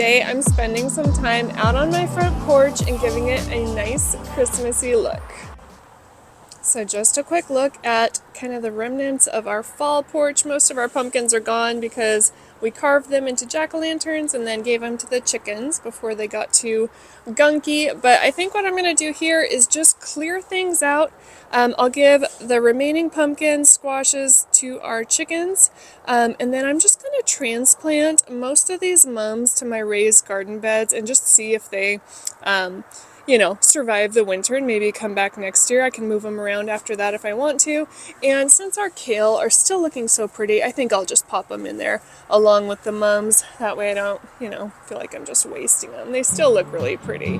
today I'm spending some time out on my front porch and giving it a nice Christmassy look. So just a quick look at kind of the remnants of our fall porch. Most of our pumpkins are gone because we carved them into jack-o'-lanterns and then gave them to the chickens before they got too gunky. But I think what I'm going to do here is just clear things out. I'll give the remaining pumpkins, squashes to our chickens, and then I'm just going to transplant most of these mums to my raised garden beds and just see if they survive the winter and maybe come back next year. I can move them around after that if I want to. And since our kale are still looking so pretty, I think I'll just pop them in there along with the mums. That way I don't, feel like I'm just wasting them. They still look really pretty.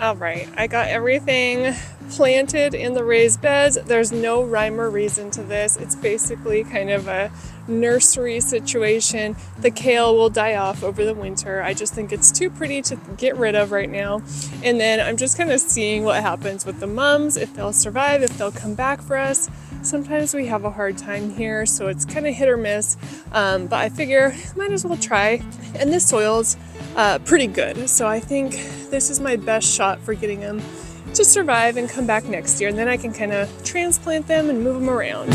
Alright, I got everything planted in the raised beds. There's no rhyme or reason to this. It's basically kind of a nursery situation. The kale will die off over the winter. I just think it's too pretty to get rid of right now. And then I'm just kind of seeing what happens with the mums, if they'll survive, if they'll come back for us. Sometimes we have a hard time here, so it's kind of hit or miss. But I figure might as well try. And this soil's pretty good, so I think this is my best shot for getting them to survive and come back next year, and then I can kind of transplant them and move them around.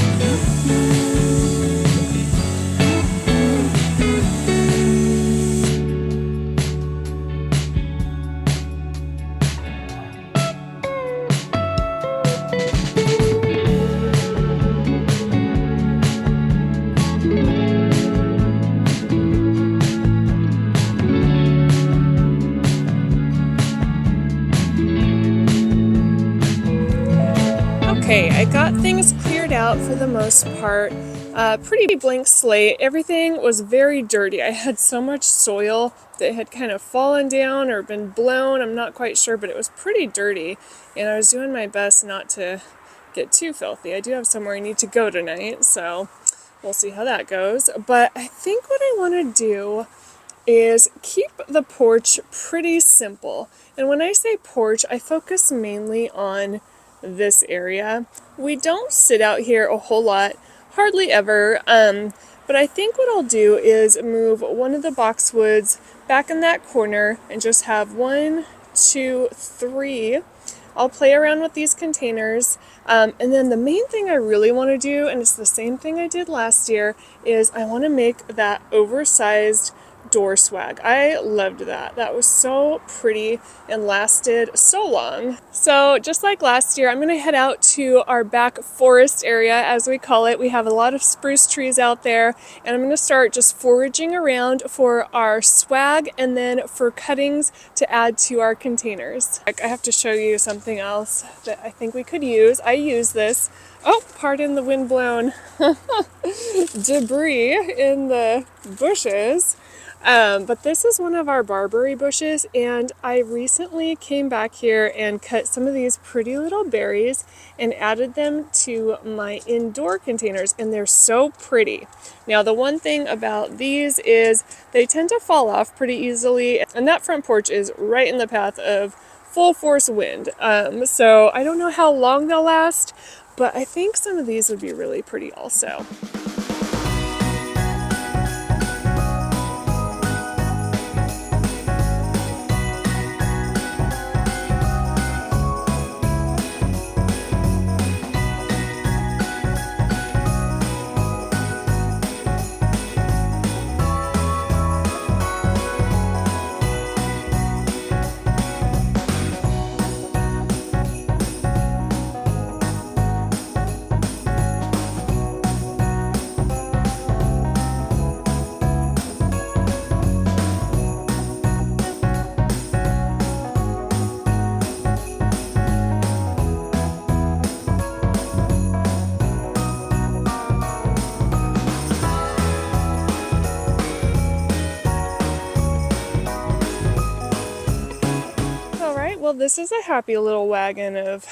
Okay, I got things cleared out for the most part. Pretty blank slate. Everything was very dirty. I had so much soil that had kind of fallen down or been blown. I'm not quite sure, but it was pretty dirty. And I was doing my best not to get too filthy. I do have somewhere I need to go tonight, so we'll see how that goes. But I think what I want to do is keep the porch pretty simple. And when I say porch, I focus mainly on this area. We don't sit out here a whole lot, hardly ever, but I think what I'll do is move one of the boxwoods back in that corner and just have 1, 2, 3. I'll play around with these containers, and then the main thing I really want to do, and it's the same thing I did last year, is I want to make that oversized door swag. I loved that. That was so pretty and lasted so long. So just like last year, I'm going to head out to our back forest area, as we call it. We have a lot of spruce trees out there, and I'm going to start just foraging around for our swag and then for cuttings to add to our containers. I have to show you something else that I think we could use. I use this. Oh, pardon the windblown debris in the bushes. But this is one of our barberry bushes, and I recently came back here and cut some of these pretty little berries and added them to my indoor containers, and they're so pretty. Now, the one thing about these is they tend to fall off pretty easily, and that front porch is right in the path of full force wind. So I don't know how long they'll last, but I think some of these would be really pretty also. this is a happy little wagon of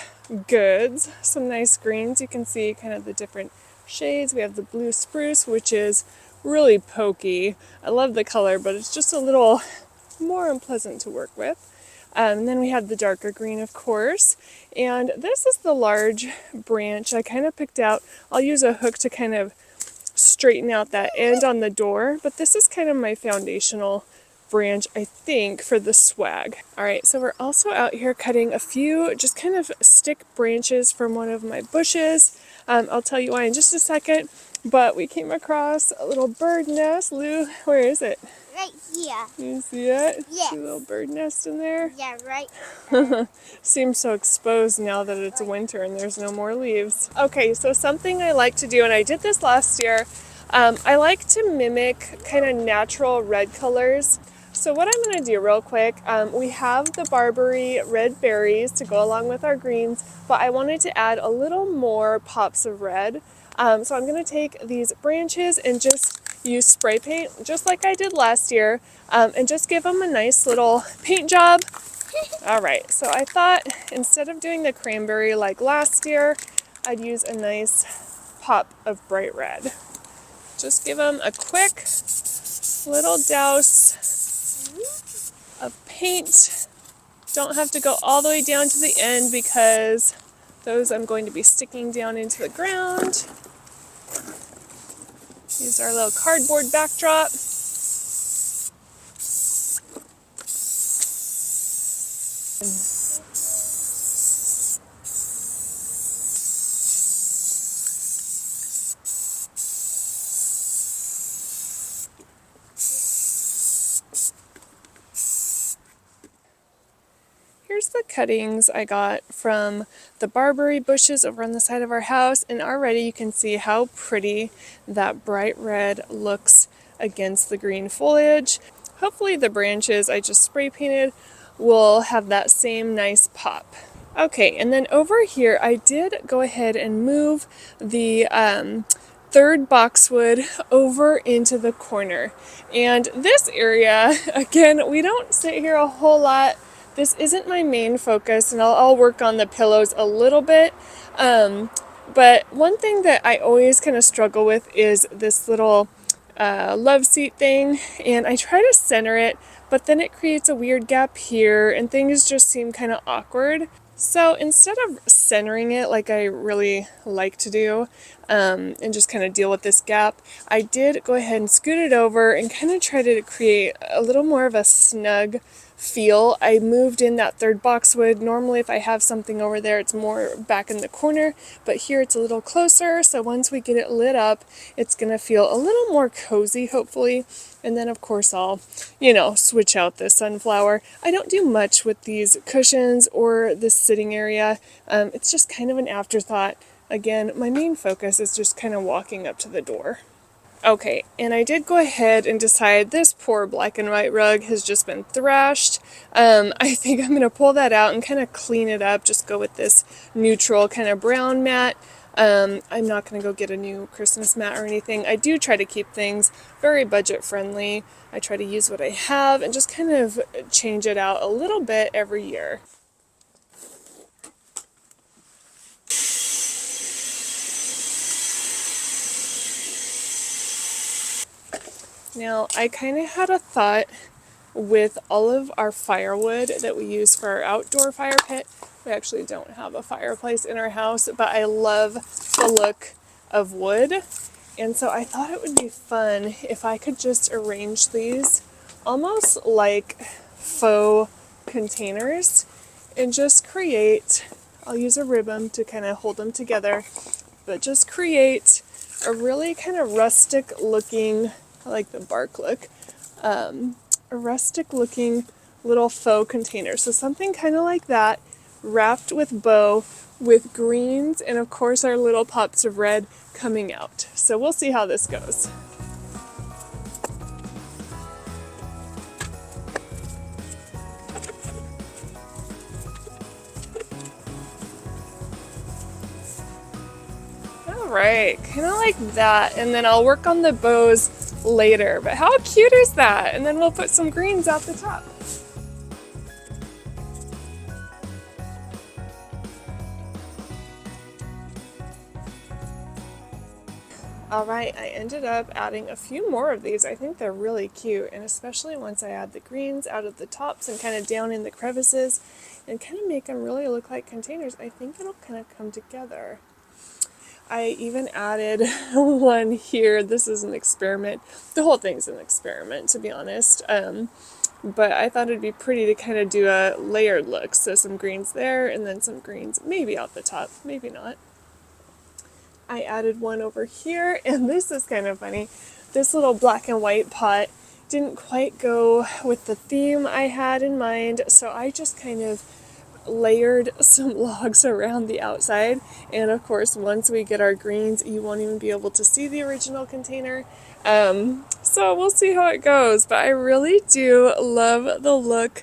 goods. Some nice greens. You can see kind of the different shades. We have the blue spruce, which is really pokey. I love the color, but it's just a little more unpleasant to work with. And then we have the darker green, of course. And this is the large branch I kind of picked out. I'll use a hook to kind of straighten out that end on the door, but this is kind of my foundational branch, I think, for the swag. All right, so we're also out here cutting a few just kind of stick branches from one of my bushes. I'll tell you why in just a second, but we came across a little bird nest. Lou, where is it? Right here. You see it? Yes. See a little bird nest in there? Yeah, right. Seems so exposed now that it's winter and there's no more leaves. Okay, so something I like to do, and I did this last year, I like to mimic kind of natural red colors. So what I'm going to do real quick, we have the Barberry red berries to go along with our greens, but I wanted to add a little more pops of red. So I'm going to take these branches and just use spray paint, just like I did last year, and just give them a nice little paint job. All right, so I thought instead of doing the cranberry like last year, I'd use a nice pop of bright red. Just give them a quick little douse of paint. Don't have to go all the way down to the end because those I'm going to be sticking down into the ground. Use our little cardboard backdrop. Here's the cuttings I got from the barberry bushes over on the side of our house, and already you can see how pretty that bright red looks against the green foliage. Hopefully the branches I just spray painted will have that same nice pop. Okay, and then over here I did go ahead and move the third boxwood over into the corner. And this area, again, we don't sit here a whole lot. This isn't my main focus, and I'll work on the pillows a little bit. But one thing that I always kind of struggle with is this little love seat thing, and I try to center it, but then it creates a weird gap here, and things just seem kind of awkward. So instead of centering it like I really like to do, and just kind of deal with this gap, I did go ahead and scoot it over and kind of try to create a little more of a snug feel. I moved in that third boxwood. Normally if I have something over there, it's more back in the corner, but here it's a little closer, so once we get it lit up, it's going to feel a little more cozy, hopefully. And then of course I'll, switch out the sunflower. I don't do much with these cushions or this sitting area. It's just kind of an afterthought. Again, my main focus is just kind of walking up to the door. Okay, and I did go ahead and decide this poor black and white rug has just been thrashed. I think I'm going to pull that out and kind of clean it up, just go with this neutral kind of brown mat. I'm not going to go get a new Christmas mat or anything. I do try to keep things very budget friendly. I try to use what I have and just kind of change it out a little bit every year. Now, I kind of had a thought with all of our firewood that we use for our outdoor fire pit. We actually don't have a fireplace in our house, but I love the look of wood. And so I thought it would be fun if I could just arrange these almost like faux containers and just create, I'll use a ribbon to kind of hold them together, but just create a really kind of rustic looking, I like the bark look, a rustic looking little faux container. So something kind of like that, wrapped with bow, with greens, and of course our little pops of red coming out. So we'll see how this goes. All right, kind of like that, and then I'll work on the bows later. But how cute is that? And then we'll put some greens out the top. All right, I ended up adding a few more of these. I think they're really cute, and especially once I add the greens out of the tops and kind of down in the crevices and kind of make them really look like containers, I think it'll kind of come together. I even added one here. This is an experiment. The whole thing's an experiment, to be honest. But I thought it'd be pretty to kind of do a layered look. So some greens there and then some greens maybe out the top, maybe not. I added one over here, and this is kind of funny. This little black and white pot didn't quite go with the theme I had in mind, so I just kind of layered some logs around the outside. And of course, once we get our greens, you won't even be able to see the original container. So we'll see how it goes, but I really do love the look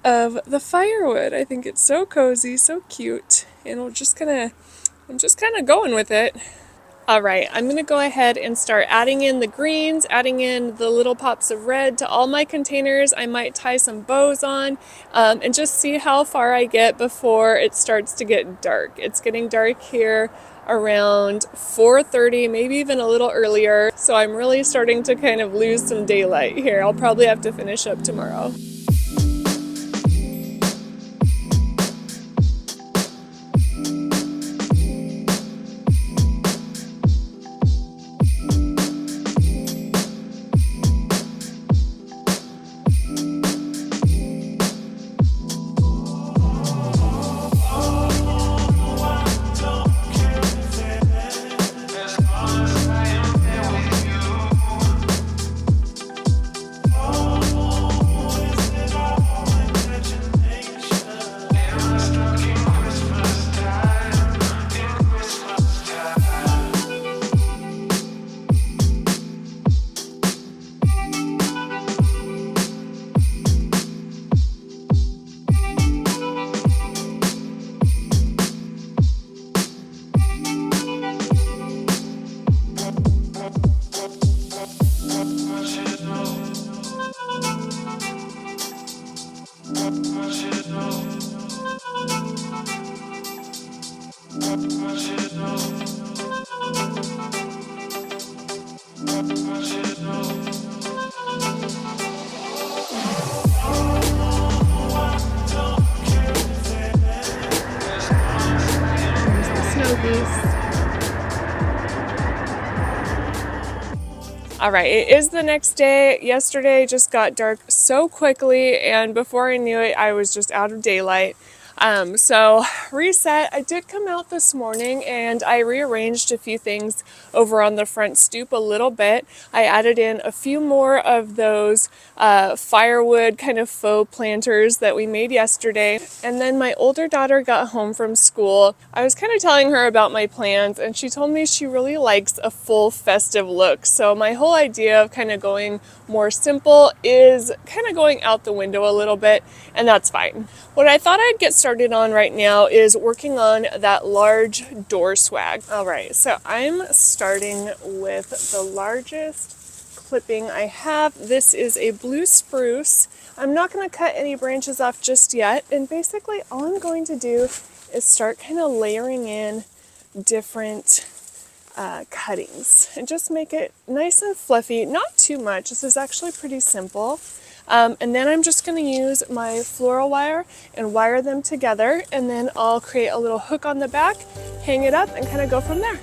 of the firewood. I think it's so cozy, so cute, and I'm just kind of going with it. All right, I'm going to go ahead and start adding in the greens, adding in the little pops of red to all my containers. I might tie some bows on and just see how far I get before it starts to get dark. It's getting dark here around 4:30, maybe even a little earlier. So I'm really starting to kind of lose some daylight here. I'll probably have to finish up tomorrow. All right, it is the next day. Yesterday just got dark so quickly, and before I knew it, I was just out of daylight. So reset. I did come out this morning and I rearranged a few things over on the front stoop a little bit. I added in a few more of those firewood kind of faux planters that we made yesterday. And then my older daughter got home from school. I was kind of telling her about my plans, and she told me she really likes a full festive look. So my whole idea of kind of going more simple is kind of going out the window a little bit, and that's fine. What I thought I'd get started on right now is working on that large door swag. All right, so I'm starting with the largest clipping I have. This is a blue spruce. I'm not going to cut any branches off just yet, and basically all I'm going to do is start kind of layering in different cuttings and just make it nice and fluffy, not too much. This is actually pretty simple. And then I'm just going to use my floral wire and wire them together, and then I'll create a little hook on the back, hang it up, and kind of go from there.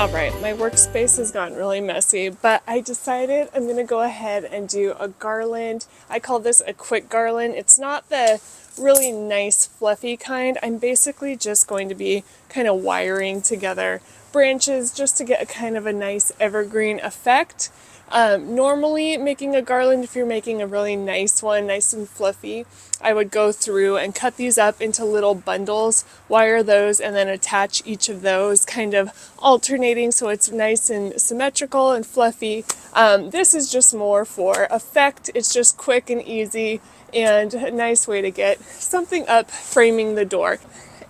Alright, my workspace has gotten really messy, but I decided I'm going to go ahead and do a garland. I call this a quick garland. It's not the really nice fluffy kind. I'm basically just going to be kind of wiring together branches just to get a kind of a nice evergreen effect. Normally making a garland, if you're making a really nice one, nice and fluffy, I would go through and cut these up into little bundles, wire those, and then attach each of those kind of alternating so it's nice and symmetrical and fluffy. This is just more for effect. It's just quick and easy and a nice way to get something up framing the door.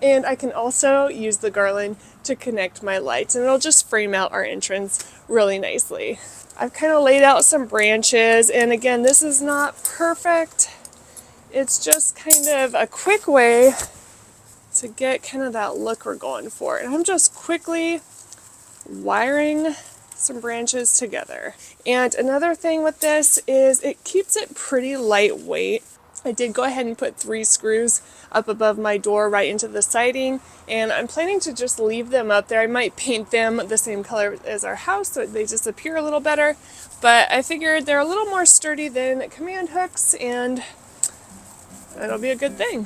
And I can also use the garland to connect my lights, and it'll just frame out our entrance really nicely. I've kind of laid out some branches, and again, this is not perfect. It's just kind of a quick way to get kind of that look we're going for. And I'm just quickly wiring some branches together. And another thing with this is it keeps it pretty lightweight. I did go ahead and put 3 screws up above my door right into the siding, and I'm planning to just leave them up there. I might paint them the same color as our house so they just appear a little better, but I figured they're a little more sturdy than command hooks, and it'll be a good thing.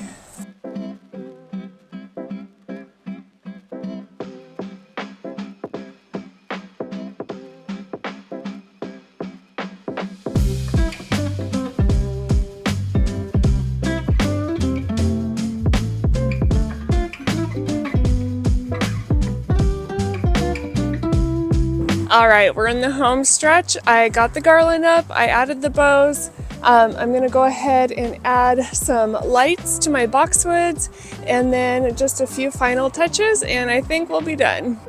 Alright, we're in the home stretch. I got the garland up, I added the bows. I'm going to go ahead and add some lights to my boxwoods and then just a few final touches, and I think we'll be done.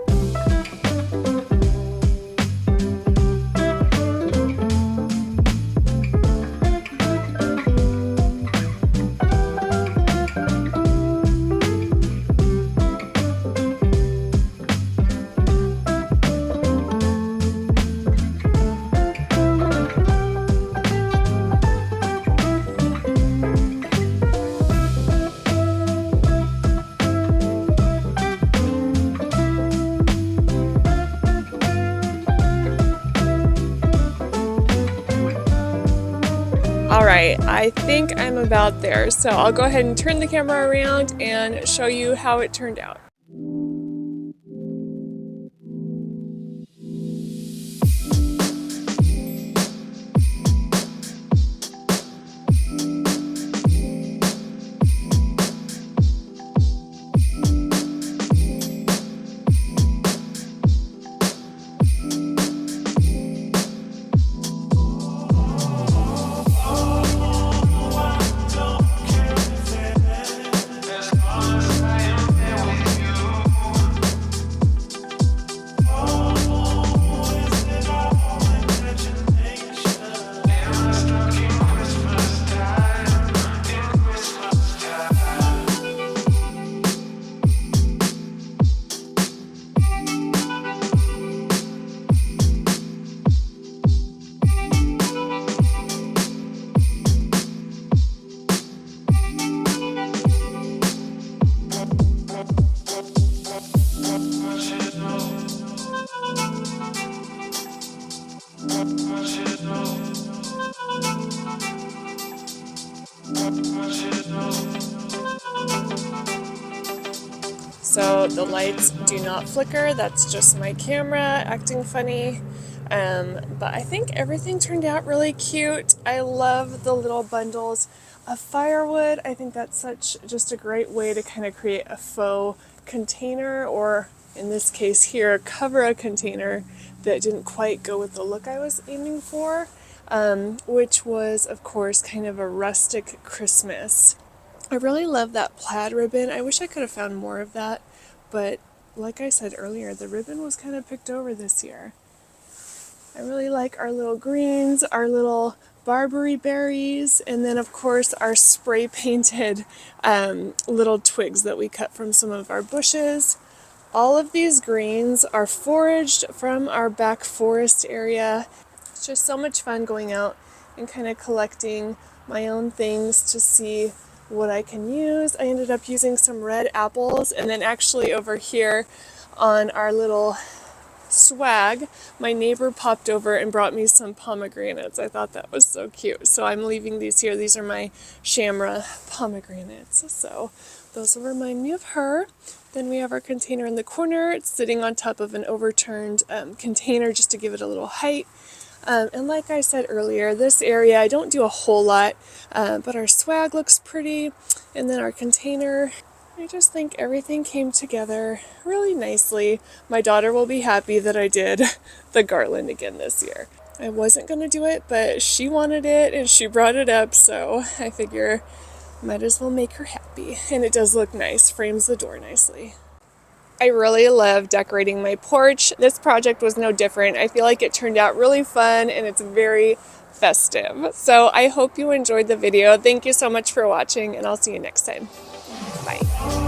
Alright, I think I'm about there, so I'll go ahead and turn the camera around and show you how it turned out. So the lights do not flicker, that's just my camera acting funny. But I think everything turned out really cute. I love the little bundles of firewood. I think that's just a great way to kind of create a faux container, or in this case here, cover a container that didn't quite go with the look I was aiming for, which was of course kind of a rustic Christmas. I really love that plaid ribbon. I wish I could have found more of that, but like I said earlier, the ribbon was kind of picked over this year. I really like our little greens, our little Barberry berries, and then of course our spray painted little twigs that we cut from some of our bushes. All of these greens are foraged from our back forest area. It's just so much fun going out and kind of collecting my own things to see what I can use. I ended up using some red apples, and then actually over here on our little swag, my neighbor popped over and brought me some pomegranates. I thought that was so cute. So I'm leaving these here. These are my shamra pomegranates. So those will remind me of her. Then we have our container in the corner. It's sitting on top of an overturned container just to give it a little height. And like I said earlier, this area, I don't do a whole lot, but our swag looks pretty. And then our container, I just think everything came together really nicely. My daughter will be happy that I did the garland again this year. I wasn't going to do it, but she wanted it and she brought it up, so I figure might as well make her happy. And it does look nice, frames the door nicely. I really love decorating my porch. This project was no different. I feel like it turned out really fun and it's very festive. So I hope you enjoyed the video. Thank you so much for watching and I'll see you next time. Bye.